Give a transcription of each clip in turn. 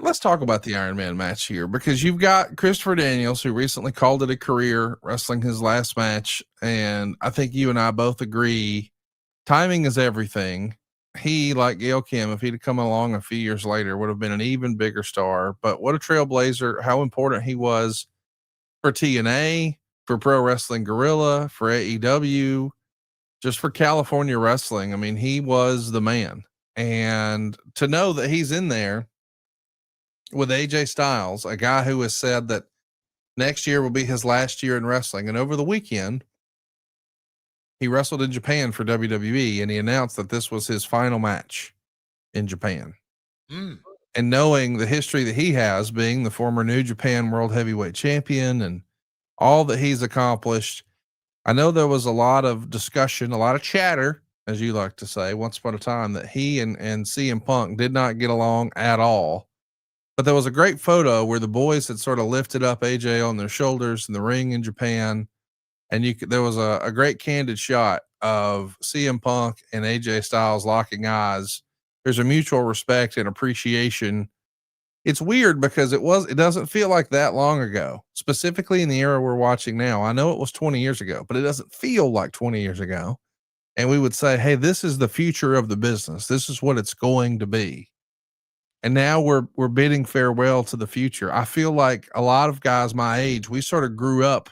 let's talk about the Iron Man match here, because you've got Christopher Daniels, who recently called it a career, wrestling his last match. And I think you and I both agree timing is everything. He, like Gail Kim, if he'd come along a few years later, would have been an even bigger star. But what a trailblazer, how important he was for TNA, for Pro Wrestling Guerrilla, for AEW, just for California wrestling. I mean, he was the man. And to know that he's in there with AJ Styles, a guy who has said that next year will be his last year in wrestling. And over the weekend, he wrestled in Japan for WWE, and he announced that this was his final match in Japan. And knowing the history that he has, being the former New Japan World Heavyweight Champion and all that he's accomplished, I know there was a lot of discussion, a lot of chatter, as you like to say, once upon a time, that he and CM Punk did not get along at all. But there was a great photo where the boys had sort of lifted up AJ on their shoulders in the ring in Japan. And there was a great candid shot of CM Punk and AJ Styles locking eyes. There's a mutual respect and appreciation. It's weird because it doesn't feel like that long ago, specifically in the era we're watching now. I know it was 20 years ago, but it doesn't feel like 20 years ago. And we would say, hey, this is the future of the business. This is what it's going to be. And now we're bidding farewell to the future. I feel like a lot of guys my age, we sort of grew up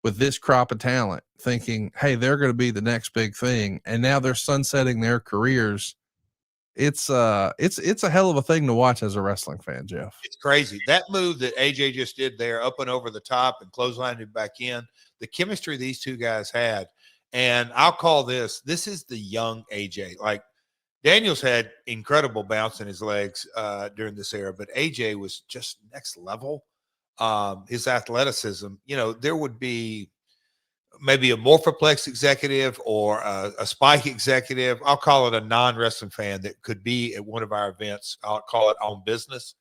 with this crop of talent thinking, hey, they're going to be the next big thing. And now they're sunsetting their careers. It's a hell of a thing to watch as a wrestling fan, Jeff. It's crazy. That move that AJ just did there, up and over the top and clotheslined him back in, the chemistry these two guys had. And I'll call this is the young AJ. Like, Daniels had incredible bounce in his legs during this era, but AJ was just next level. His athleticism, there would be maybe a Morphoplex executive or a Spike executive. I'll call it a non-wrestling fan that could be at one of our events. I'll call it on business.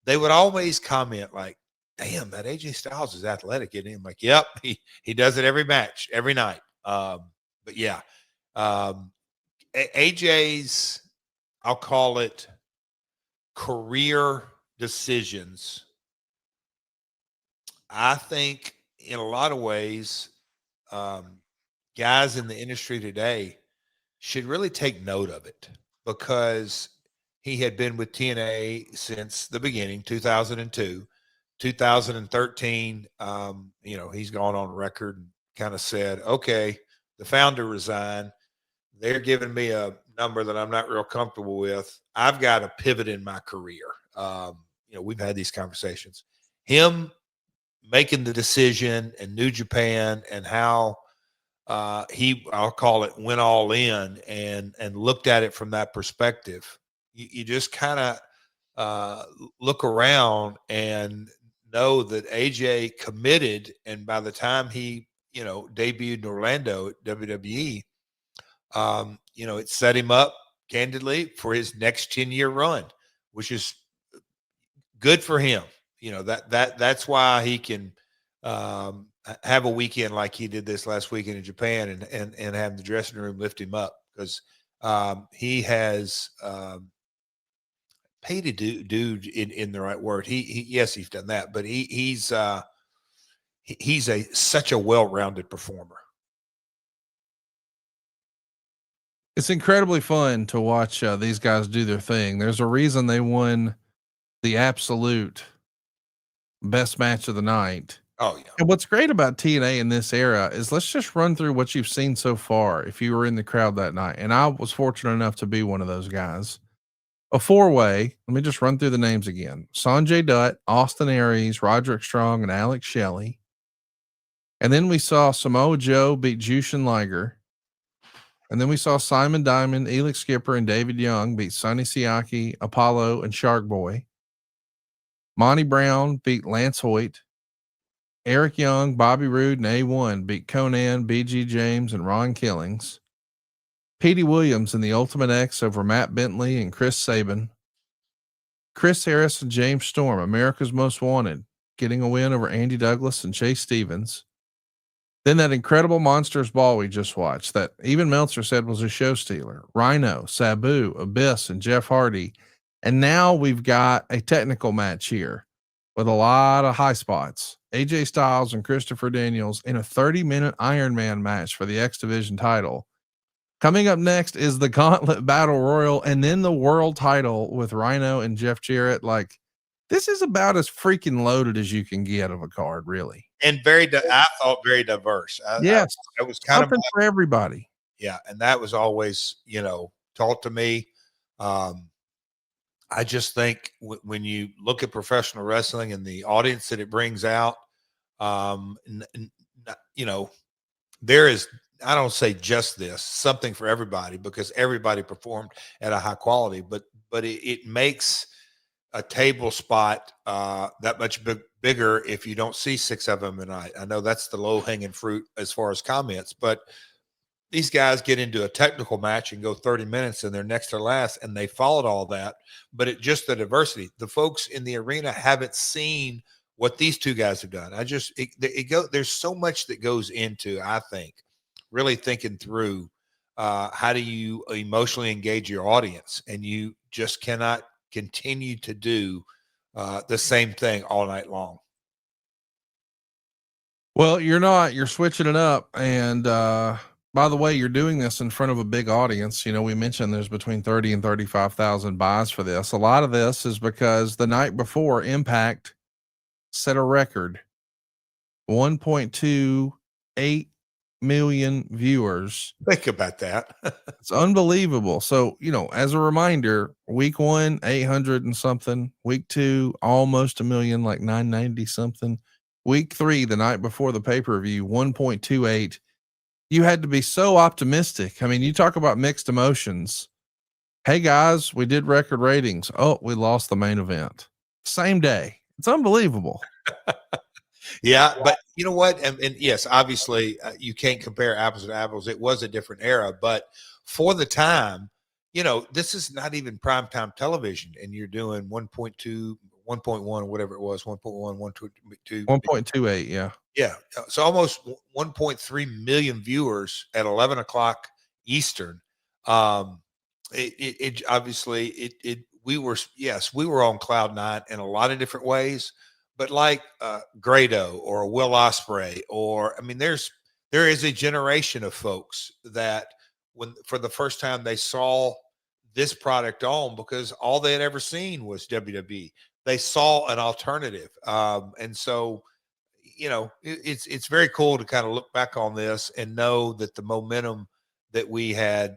They would always comment like, damn, that AJ Styles is athletic, isn't he? I'm like, yep, he does it every match, every night. But yeah, AJ's, I'll call it career decisions, I think in a lot of ways, guys in the industry today should really take note of it, because he had been with TNA since the beginning, 2002, 2013. He's gone on record and kind of said, okay, the founder resigned. They're giving me a number that I'm not real comfortable with. I've got to pivot in my career. We've had these conversations. Him making the decision in New Japan and how I'll call it, went all in and looked at it from that perspective. You just kind of look around and know that AJ committed. And by the time he, debuted in Orlando at WWE, it set him up candidly for his next 10-year run, which is good for him. That's why he can have a weekend like he did this last weekend in Japan and have the dressing room lift him up, because he has paid a dude in the right word. Yes, he's done that, but he's such a well-rounded performer. It's incredibly fun to watch these guys do their thing. There's a reason they won the absolute best match of the night. Oh yeah. And what's great about TNA in this era is, let's just run through what you've seen so far. If you were in the crowd that night, and I was fortunate enough to be one of those guys, a 4-way. Let me just run through the names again. Sanjay Dutt, Austin Aries, Roderick Strong, and Alex Shelley. And then we saw Samoa Joe beat Jushin Liger. And then we saw Simon Diamond, Elix Skipper, and David Young beat Sonny Siaki, Apollo, and Shark Boy. Monty Brown beat Lance Hoyt. Eric Young, Bobby Roode, and A1 beat Conan, BG James, and Ron Killings. Petey Williams and the Ultimate X over Matt Bentley and Chris Sabin. Chris Harris and James Storm, America's Most Wanted, getting a win over Andy Douglas and Chase Stevens. Then that incredible Monsters Ball we just watched, that even Meltzer said was a show stealer. Rhino, Sabu, Abyss, and Jeff Hardy And now we've got a technical match here with a lot of high spots. AJ Styles and Christopher Daniels in a 30-minute Iron Man match for the X Division title. Coming up next is the Gauntlet Battle Royal and then the world title with Rhino and Jeff Jarrett. Like, this is about as freaking loaded as you can get of a card, really. And I thought very diverse. Yes. I was kind Something for everybody. Yeah. And that was always, taught to me. I just think when you look at professional wrestling and the audience that it brings out, there is, I don't say just this, something for everybody, because everybody performed at a high quality, but it makes a table spot that much bigger if you don't see 6 of them a night. I know that's the low hanging fruit as far as comments, but these guys get into a technical match and go 30 minutes and they're next to last, and they followed all that. But it just the diversity. The folks in the arena haven't seen what these two guys have done. There's so much that goes into, I think, really thinking through how do you emotionally engage your audience, and you just cannot continue to do the same thing all night long. Well, you're switching it up. And, by the way, you're doing this in front of a big audience. We mentioned there's between 30 and 35,000 buys for this. A lot of this is because the night before Impact set a record, 1.28 million viewers. Think about that. It's unbelievable. So, as a reminder, week 1, 800 and something, week 2, almost a million, like 990 something. Week 3, the night before the pay-per-view, 1.28. You had to be so optimistic. I mean, you talk about mixed emotions. Hey guys, we did record ratings. Oh, we lost the main event. Same day. It's unbelievable. Yeah, but you know what? And yes, obviously you can't compare apples to apples. It was a different era, but for the time, this is not even primetime television, and you're doing 1.2, 1.1, whatever it was, 1.1, 1.2, 1.28. Yeah. Yeah. So almost 1.3 million viewers at 11 o'clock Eastern. It obviously we were on cloud nine in a lot of different ways, but like Grado or Will Ospreay, there is a generation of folks that when for the first time they saw this product on, because all they had ever seen was WWE. They saw an alternative. And so, it's very cool to kind of look back on this and know that the momentum that we had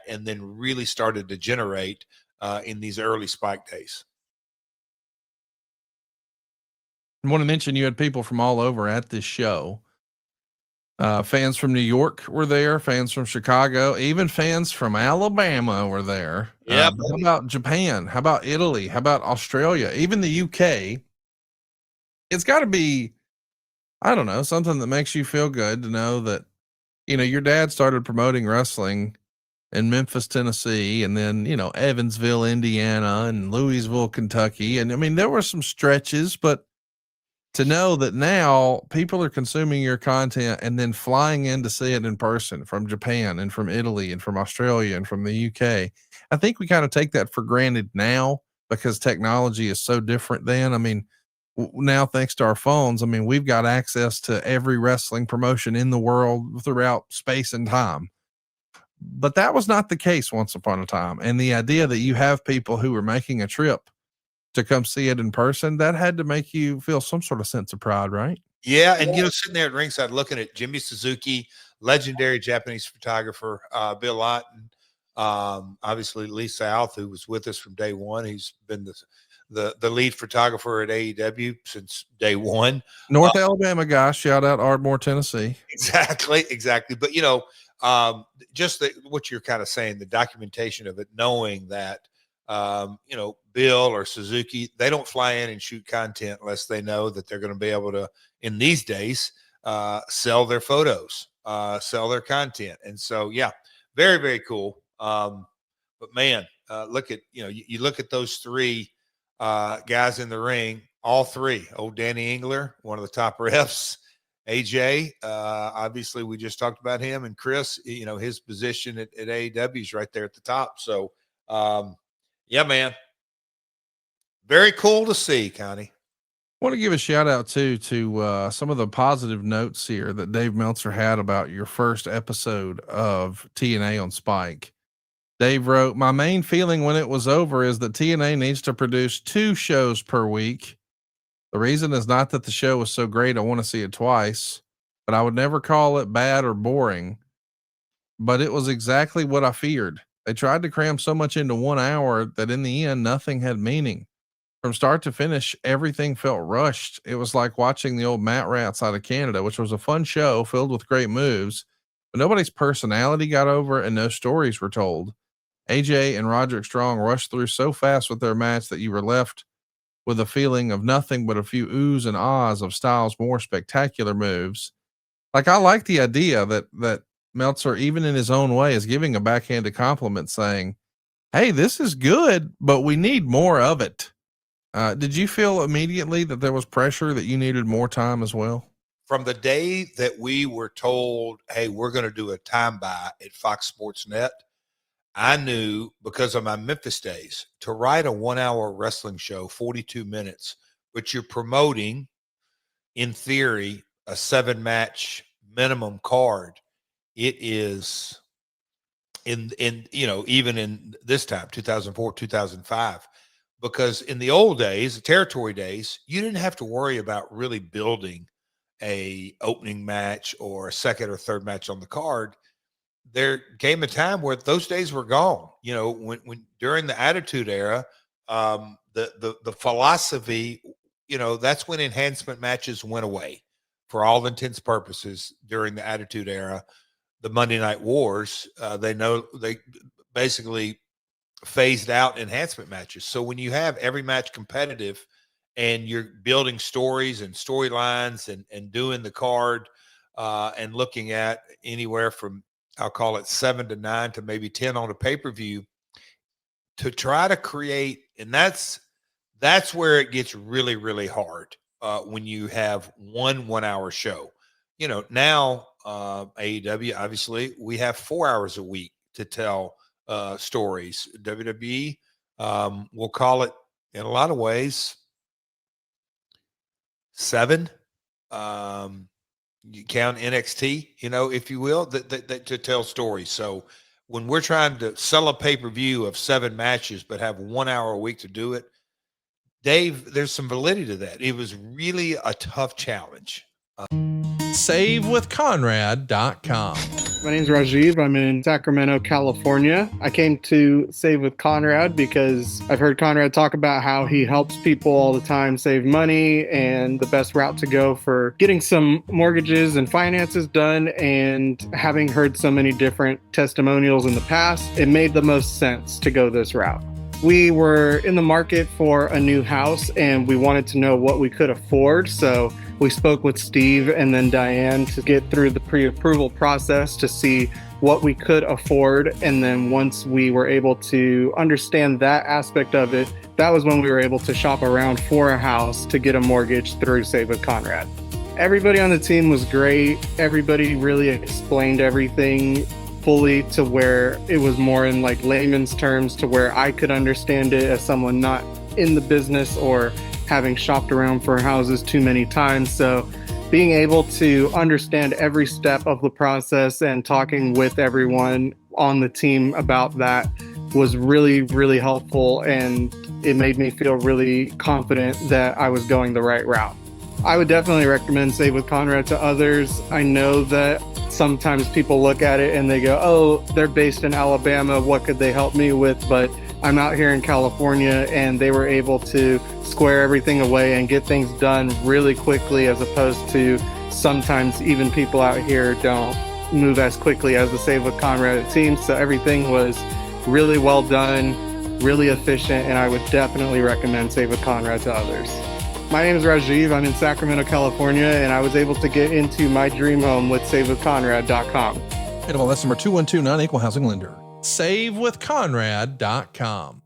and then really started to generate in these early Spike days. I want to mention you had people from all over at this show. Fans from New York were there, fans from Chicago, even fans from Alabama were there. Yeah. How about Japan? How about Italy? How about Australia? Even the UK. It's got to be, I don't know, something that makes you feel good to know that, your dad started promoting wrestling in Memphis, Tennessee, and then, Evansville, Indiana, and Louisville, Kentucky. And there were some stretches, but to know that now people are consuming your content and then flying in to see it in person from Japan and from Italy and from Australia and from the UK. I think we kind of take that for granted now because technology is so different then. Now, thanks to our phones, we've got access to every wrestling promotion in the world throughout space and time. But that was not the case once upon a time. And the idea that you have people who were making a trip to come see it in person, that had to make you feel some sort of sense of pride, right? Yeah. And, sitting there at ringside looking at Jimmy Suzuki, legendary Japanese photographer, Bill Otten, obviously Lee South, who was with us from day one. He's been the lead photographer at AEW since day one. North Alabama guy, shout out Ardmore, Tennessee. Exactly. But, just what you're kind of saying, the documentation of it, knowing that, Bill or Suzuki, they don't fly in and shoot content unless they know that they're going to be able to, in these days, sell their photos, sell their content. And so, yeah, very, very cool. But man, look at, you look at those three guys in the ring, all three. Old Danny Engler, one of the top refs. AJ, obviously we just talked about him, and Chris, his position at AEW is right there at the top. So, yeah, man, Very cool to see, Connie. I want to give a shout out too to some of the positive notes here that Dave Meltzer had about your first episode of TNA on Spike. Dave wrote, "My main feeling when it was over is that TNA needs to produce 2 shows per week. The reason is not that the show was so great I want to see it twice, but I would never call it bad or boring. But it was exactly what I feared. They tried to cram so much into 1 hour that in the end, nothing had meaning. From start to finish, everything felt rushed. It was like watching the old Mat Rats out of Canada, which was a fun show filled with great moves, but nobody's personality got over and no stories were told. AJ and Roderick Strong rushed through so fast with their match that you were left with a feeling of nothing but a few oohs and ahs of Styles' more spectacular moves." Like, I like the idea that Meltzer, even in his own way, is giving a backhanded compliment saying, "Hey, this is good, but we need more of it." Did you feel immediately that there was pressure that you needed more time as well? From the day that we were told, hey, we're going to do a time buy at Fox Sports Net, I knew, because of my Memphis days, to write a 1 hour wrestling show, 42 minutes, but you're promoting, in theory, a 7-match minimum card. It is in even in this time, 2004, 2005, because in the old days, the territory days, you didn't have to worry about really building a opening match or a second or third match on the card. There came a time where those days were gone. When during the Attitude Era, the philosophy, that's when enhancement matches went away for all intents and purposes. During the Attitude Era, the Monday Night Wars, they basically phased out enhancement matches. So when you have every match competitive and you're building stories and storylines and doing the card and looking at anywhere from, I'll call it 7 to 9 to maybe 10 on a pay-per-view, to try to create, and that's where it gets really, really hard when you have one 1 hour show. Now AEW, obviously, we have 4 hours a week to tell stories. WWE, we'll call it, in a lot of ways, 7. You count NXT, if you will, that to tell stories. So when we're trying to sell a pay-per-view of 7 matches, but have 1 hour a week to do it, Dave, there's some validity to that. It was really a tough challenge. SaveWithConrad.com. My name is Rajiv. I'm in Sacramento, California. I came to Save with Conrad because I've heard Conrad talk about how he helps people all the time save money and the best route to go for getting some mortgages and finances done. And having heard so many different testimonials in the past, it made the most sense to go this route. We were in the market for a new house and we wanted to know what we could afford. So we spoke with Steve and then Diane to get through the pre-approval process to see what we could afford. And then once we were able to understand that aspect of it, that was when we were able to shop around for a house to get a mortgage through Save with Conrad. Everybody on the team was great. Everybody really explained everything fully to where it was more in like layman's terms to where I could understand it as someone not in the business or having shopped around for houses too many times. So being able to understand every step of the process and talking with everyone on the team about that was really, really helpful. And it made me feel really confident that I was going the right route. I would definitely recommend Save with Conrad to others. I know that sometimes people look at it and they go, oh, they're based in Alabama, what could they help me with? But I'm out here in California and they were able to square everything away and get things done really quickly, as opposed to sometimes even people out here don't move as quickly as the Save with Conrad team. So everything was really well done, really efficient, and I would definitely recommend Save with Conrad to others. My name is Rajiv. I'm in Sacramento, California, and I was able to get into my dream home with SaveWithConrad.com. That's number 212, non-equal housing lender. SaveWithConrad.com.